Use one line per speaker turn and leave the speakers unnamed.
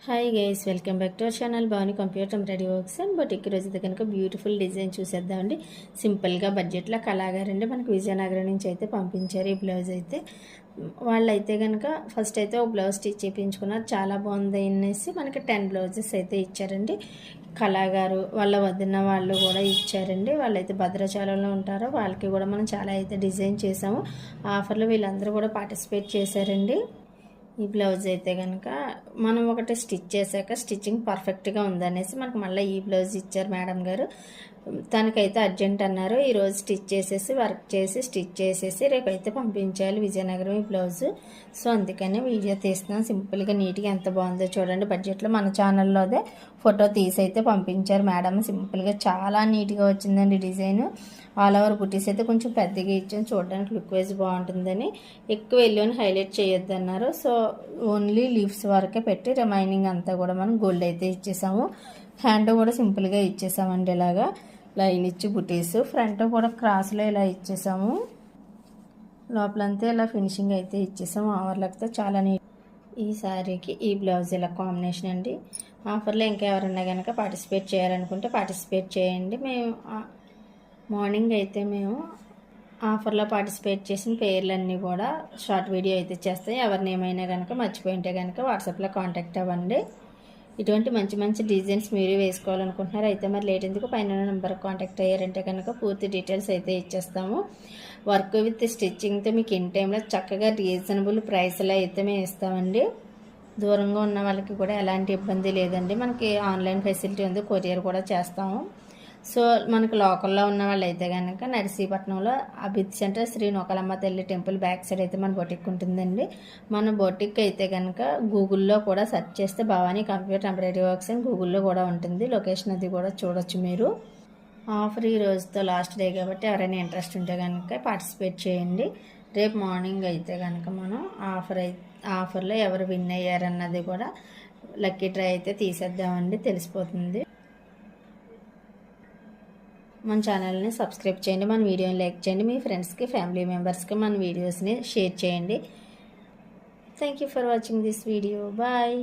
Hi guys, welcome back to our channel Bhavani computer embroidery works and boutique. రోజు అయితే కనుక beautiful design చూసేద్దామండి. సింపుల్గా బడ్జెట్లో కళాగారండి మనకు విజయనగరం నుంచి అయితే పంపించారు. ఈ బ్లౌజ్ అయితే వాళ్ళైతే కనుక ఫస్ట్ అయితే ఒక బ్లౌజ్ స్టిచ్ చేయించుకున్నారు. చాలా బాగుంది అనేసి మనకి 10 బ్లౌజెస్ అయితే ఇచ్చారండి. కళాగారు వాళ్ళ వదిన వాళ్ళు కూడా ఇచ్చారండి. వాళ్ళైతే భద్రాచలంలో ఉంటారో వాళ్ళకి కూడా మనం చాలా అయితే డిజైన్ చేసాము. ఆఫర్లో వీళ్ళందరూ కూడా పార్టిసిపేట్ చేశారండి. ఈ బ్లౌజ్ అయితే కనుక మనం ఒకటి స్టిచ్ చేశాక స్టిచ్చింగ్ పర్ఫెక్ట్గా ఉందనేసి మనకు మళ్ళీ ఈ బ్లౌజ్ ఇచ్చారు మేడం గారు. తనకైతే అర్జెంట్ అన్నారు. ఈరోజు స్టిచ్ చేసేసి వర్క్ చేసి స్టిచ్ చేసేసి రేపైతే పంపించాలి విజయనగరం ఈ బ్లౌజు. సో అందుకని వీడియో తీస్తున్నాను. సింపుల్గా నీట్గా ఎంత బాగుందో చూడండి. బడ్జెట్లో మన ఛానల్లోదే ఫోటో తీసి అయితే పంపించారు మేడం. సింపుల్గా చాలా నీట్గా వచ్చిందండి డిజైన్. ఆల్ ఓవర్ బుటీస్ అయితే కొంచెం పెద్దగా ఇచ్చాను, చూడడానికి లుక్ వైజ్ బాగుంటుందని. ఎక్కువ ఎల్లోని హైలైట్ చేయొద్దన్నారు. సో ఓన్లీ లీవ్స్ వరకే పెట్టి రిమైనింగ్ అంతా కూడా మనం గోల్డ్ అయితే ఇచ్చేసాము. హ్యాండ్ కూడా సింపుల్గా ఇచ్చేసామండి. ఇలాగా లైన్ ఇచ్చి బుటీస్ ఫ్రంట్ కూడా క్రాస్లో ఇలా ఇచ్చేసాము. లోపలంతా ఇలా ఫినిషింగ్ అయితే ఇచ్చేసాము. ఓవర్లక్తో చాలా నీట్. ఈ శారీకి ఈ బ్లౌజ్ ఇలా కాంబినేషన్ అండి. ఆఫర్లో ఇంకా ఎవరన్నా కనుక పార్టిసిపేట్ చేయాలనుకుంటే పార్టిసిపేట్ చేయండి. మార్నింగ్ అయితే మేము ఆఫర్లో పార్టిసిపేట్ చేసిన పేర్లన్నీ కూడా షార్ట్ వీడియో అయితే చేస్తాయి. ఎవరిని ఏమైనా కనుక మర్చిపోయింటే కనుక వాట్సాప్లో కాంటాక్ట్ అవ్వండి. ఇటువంటి మంచి మంచి డిజైన్స్ మీరు వేసుకోవాలనుకుంటున్నారు అయితే మరి లేట్ ఎందుకు పైన నెంబర్కి కాంటాక్ట్ అయ్యారంటే కనుక పూర్తి డీటెయిల్స్ అయితే ఇచ్చేస్తాము. వర్క్ విత్ స్టిచ్చింగ్తో మీకు ఇన్ టైంలో చక్కగా రీజనబుల్ ప్రైస్లో అయితే మేము ఇస్తామండి. దూరంగా ఉన్న వాళ్ళకి కూడా ఎలాంటి ఇబ్బంది లేదండి. మనకి ఆన్లైన్ ఫెసిలిటీ ఉంది, కొరియర్ కూడా చేస్తాము. సో మనకు లోకల్లో ఉన్న వాళ్ళు అయితే కనుక నర్సీపట్నంలో అభిత్ సెంటర్ శ్రీ నూకాలమ్మ తల్లి టెంపుల్ బ్యాక్ సైడ్ అయితే మన బొటిక్ ఉంటుందండి. మన బొటిక్ అయితే కనుక గూగుల్లో కూడా సెర్చ్ చేస్తే భవానీ కంప్యూటర్ ఎంబ్రాయిడరీ వర్క్స్ అని గూగుల్లో కూడా ఉంటుంది. లొకేషన్ అది కూడా చూడొచ్చు మీరు. ఆఫర్ ఈ రోజుతో లాస్ట్ డే కాబట్టి ఎవరైనా ఇంట్రెస్ట్ ఉంటే కనుక పార్టిసిపేట్ చేయండి. రేపు మార్నింగ్ అయితే కనుక మనం ఆఫర్లో ఎవరు విన్ అయ్యారన్నది కూడా లక్కీ డ్రా అయితే తీసేద్దామండి, తెలిసిపోతుంది. మన ఛానల్ని సబ్స్క్రైబ్ చేయండి, మన వీడియోని లైక్ చేయండి, మీ ఫ్రెండ్స్కి ఫ్యామిలీ మెంబర్స్కి మన వీడియోస్ని షేర్ చేయండి. Thank you for watching this video. Bye.